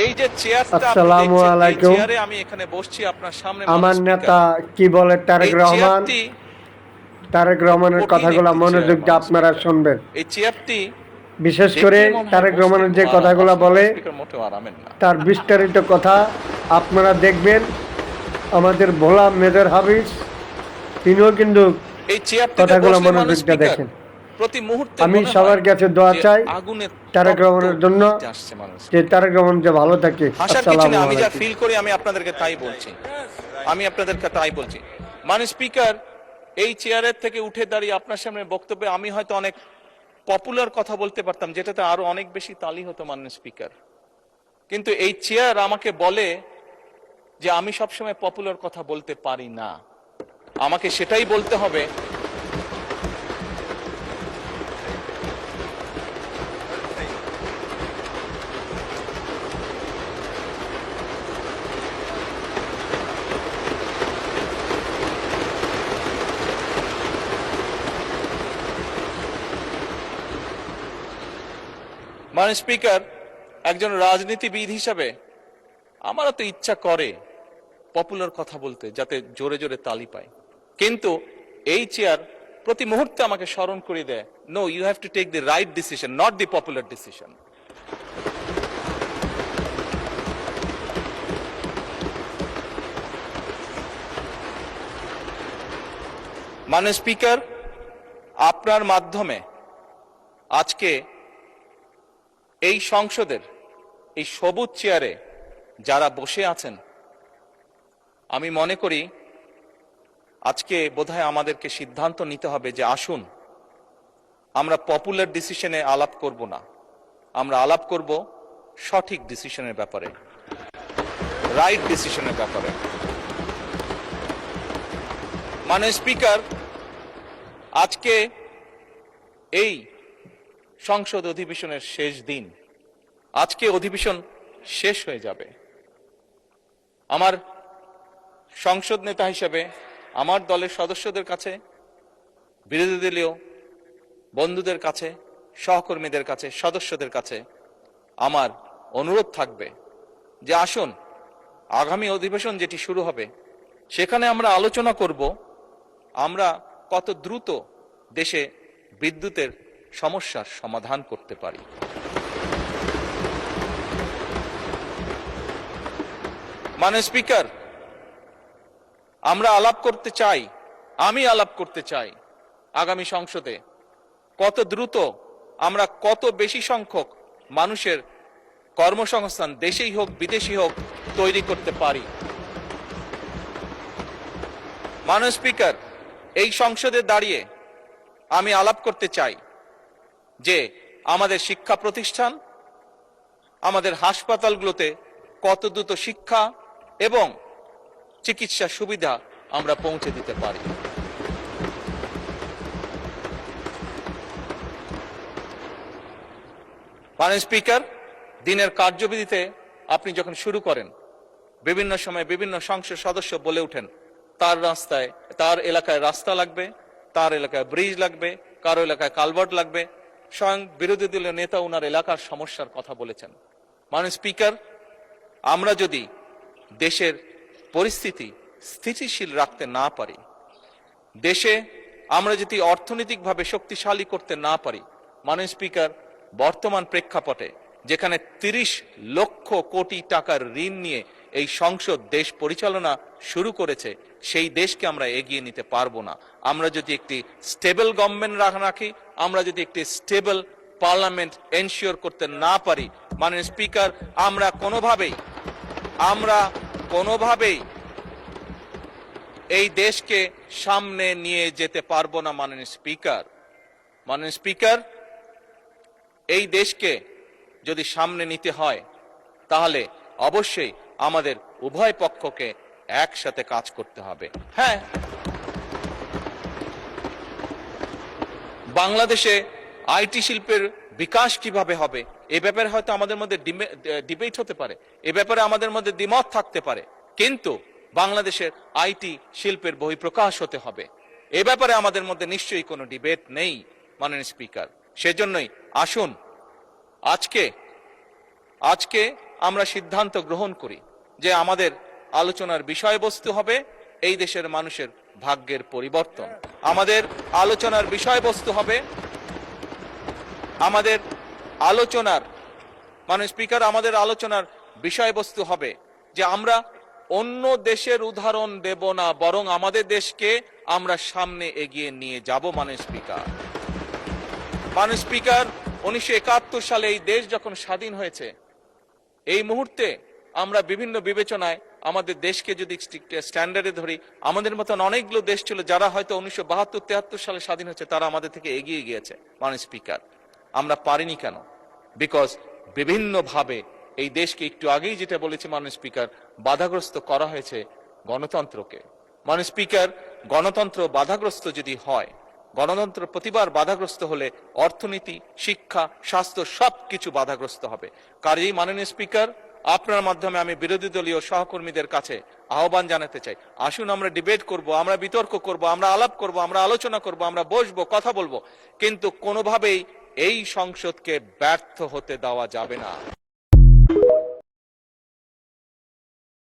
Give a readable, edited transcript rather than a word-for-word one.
এই যে চেয়ারটা আপনি আসসালামু দেখছেন, এই আলাইকুম। চেয়ারে আমি এখানে বসছি আপনার সামনে, আমার মাননীয় নেতা স্পিকার। কি বলে তারেক এই রহমান, চেয়ারটি তারেক খুব রহমানের কঠিন কথাগুলো একটি চেয়ার, মনোযোগ দিয়ে মাননীয় আপনারা স্পিকার। শুনবেন। এই চেয়ারটি বিশেষ করে দেখলেই মনে হয় তারেক বসতে রহমানের খুব যে আরাম, কথাগুলো আসলে বলে মাননীয় স্পিকার মোটেও আরামের না। তার বিস্তারিত কথা আপনারা দেখবেন। আমাদের ভোলা মেজর হাফিজ তিনিও কিন্তু এই চেয়ারটিতে কথাগুলো বসলে মনোযোগ মাননীয় দিয়ে স্পিকার দেখেন। প্রতি মুহূর্তে আমি মনে হয় সবার কাছে দোয়া যে চাই আগুনের তারেক তপ্ত রহমানের জন্য, হিট আসছে, মাননীয় যে স্পিকার। তারেক রহমান যে ভালো থাকে। হাসার কিছু আসসালামু নেই, আমি যা আলাইকুম। ফিল করি আমি আপনাদেরকে তাই বলছি, মাননীয় স্পিকার। এই চেয়ারের থেকে উঠে দাঁড়িয়ে আপনার সামনে বক্তব্যে আমি হয়তো অনেক পপুলার কথা বলতে পারতাম, যেটাতে আরো অনেক বেশি তালি হতো, মাননীয় স্পিকার। কিন্তু এই চেয়ার আমাকে বলে যে আমি সবসময় পপুলার কথা বলতে পারি না, আমাকে সেটাই বলতে হবে। মাননীয় স্পিকার, একজন রাজনীতিবিদ হিসাবে আমারও তো ইচ্ছা করে পপুলার কথা বলতে, যাতে জোরে জোরে তালি পায়। কিন্তু এই চেয়ার প্রতি মুহূর্তে আমাকে স্মরণ করে দেয়, no, you have to take the right decision, not the popular decision. মাননীয় স্পিকার, আপনার মাধ্যমে আজকে এই সংসদের এই সবুজ চেয়ারে যারা বসে আছেন, আমি মনে করি আজকে বোধহয় আমাদেরকে সিদ্ধান্ত নিতে হবে যে আসুন, আমরা পপুলার ডিসিশনে আলাপ করব না, আমরা আলাপ করব সঠিক ডিসিশনের ব্যাপারে, রাইট ডিসিশনের ব্যাপারে। মাননীয় স্পিকার, আজকে এই সংসদ অধিবেশনের শেষ দিন, আজকে অধিবেশন শেষ হয়ে যাবে। আমার সংসদ নেতা হিসেবে আমার দলের সদস্যদের কাছে, বিরোধী দলীয় বন্ধুদের কাছে, সহকর্মীদের কাছে, সদস্যদের কাছে আমার অনুরোধ থাকবে যে আসুন, আগামী অধিবেশন যেটি শুরু হবে সেখানে আমরা আলোচনা করব আমরা কত দ্রুত দেশে বিদ্যুতের সমস্যার সমাধান করতে পারি। মাননীয় স্পিকার, আমরা আলাপ করতে চাই, আমি আলাপ করতে চাই আগামী সংসদে কত দ্রুত আমরা কত বেশি সংখ্যক মানুষের কর্মসংস্থান, দেশেই হোক বিদেশি হোক, তৈরি করতে পারি। মাননীয় স্পিকার, এই সংসদে দাঁড়িয়ে আমি আলাপ করতে চাই যে আমাদের শিক্ষা প্রতিষ্ঠান, আমাদের হাসপাতালগুলোতে কত দ্রুত শিক্ষা এবং চিকিৎসা সুবিধা আমরা পৌঁছে দিতে পারি। মাননীয় স্পিকার, দিনের কার্যবিধিতে আপনি যখন শুরু করেন, বিভিন্ন সময় বিভিন্ন সংসদ সদস্য বলে ওঠেন তার এলাকায় রাস্তা লাগবে, তার এলাকায় ব্রিজ লাগবে, কারো এলাকায় কালভার্ট লাগবে। স্বয়ং বিরোধী দলীয় নেতা ওনার এলাকার সমস্যার কথা বলেছেন। মাননীয় স্পিকার, আমরা যদি দেশের পরিস্থিতি স্থিতিশীল রাখতে না পারি, দেশে আমরা যদি অর্থনৈতিকভাবে শক্তিশালী করতে না পারি, মাননীয় স্পিকার, বর্তমান প্রেক্ষাপটে যেখানে ৩০ লক্ষ কোটি টাকার ঋণ নিয়ে এই সংসদ দেশ পরিচালনা শুরু করেছে, সেই দেশকে আমরা এগিয়ে নিতে পারবো না। আমরা যদি একটি স্টেবল গভর্নমেন্ট রাখি, আমরা যদি একটি স্টেবল পার্লামেন্ট এনশিওর করতে না পারি, মাননীয় স্পিকার, আমরা কোনোভাবেই এই দেশকে সামনে নিয়ে যেতে পারবো না। মাননীয় স্পিকার, এই দেশকে যদি সামনে নিতে হয় তাহলে অবশ্যই আমাদের উভয় পক্ষকে একসাথে কাজ করতে হবে। হ্যাঁ, বাংলাদেশে আইটি শিল্পের বিকাশ কিভাবে হবে এ ব্যাপারে হয়তো আমাদের মধ্যে ডিবেট হতে পারে, এ ব্যাপারে আমাদের মধ্যে দ্বিমত থাকতে পারে, কিন্তু বাংলাদেশের আইটি শিল্পের বহিঃপ্রকাশ হতে হবে, এ ব্যাপারে আমাদের মধ্যে নিশ্চয়ই কোনো ডিবেট নেই। মাননীয় স্পিকার, সেজন্যই আসুন আজকে আমরা সিদ্ধান্ত গ্রহণ করি যে আমাদের আলোচনার বিষয়বস্তু হবে এই দেশের মানুষের ভাগ্যের পরিবর্তন। আমাদের আলোচনার বিষয়বস্তু হবে আমাদের আলোচনার মাননীয় স্পিকার আমাদের আলোচনার বিষয়বস্তু হবে যে আমরা অন্য দেশের উদাহরণ দেব না, বরং আমাদের দেশকে আমরা সামনে এগিয়ে নিয়ে যাব। মাননীয় স্পিকার 1971 সালে এই দেশ যখন স্বাধীন হয়েছে, এই মুহূর্তে আমরা বিভিন্ন বিবেচনায় আমাদের দেশকে যদি স্ট্যান্ডার্ডে ধরি, আমাদের মতন অনেকগুলো দেশ ছিল যারা হয়তো 1972-73 সালে স্বাধীন হয়েছে, তারা আমাদের থেকে এগিয়ে গিয়েছে। মাননীয় স্পিকার, আমরা পারিনি কেন? বিকজ বিভিন্নভাবে এই দেশকে একটু আগেই যেটা বলেছি মাননীয় স্পিকার, বাধাগ্রস্ত করা হয়েছে গণতন্ত্রকে। মাননীয় স্পিকার, গণতন্ত্র বাধাগ্রস্ত যদি হয়, গণতন্ত্র প্রতিবার বাধাগ্রস্ত হলে অর্থনীতি, শিক্ষা, স্বাস্থ্য সবকিছু বাধাগ্রস্ত হবে। কাজেই মাননীয় স্পিকার, আপনার মাধ্যমে আমি বিরোধী দলীয় সহকর্মীদের কাছে আহ্বান জানাতে চাই, আসুন আমরা ডিবেট করব, আমরা বিতর্ক করব, আমরা আলাপ করব, আমরা আলোচনা করব, আমরা বসবো, কথা বলবো, কিন্তু কোনোভাবেই এই সংসদকে ব্যর্থ হতে দেওয়া যাবে না।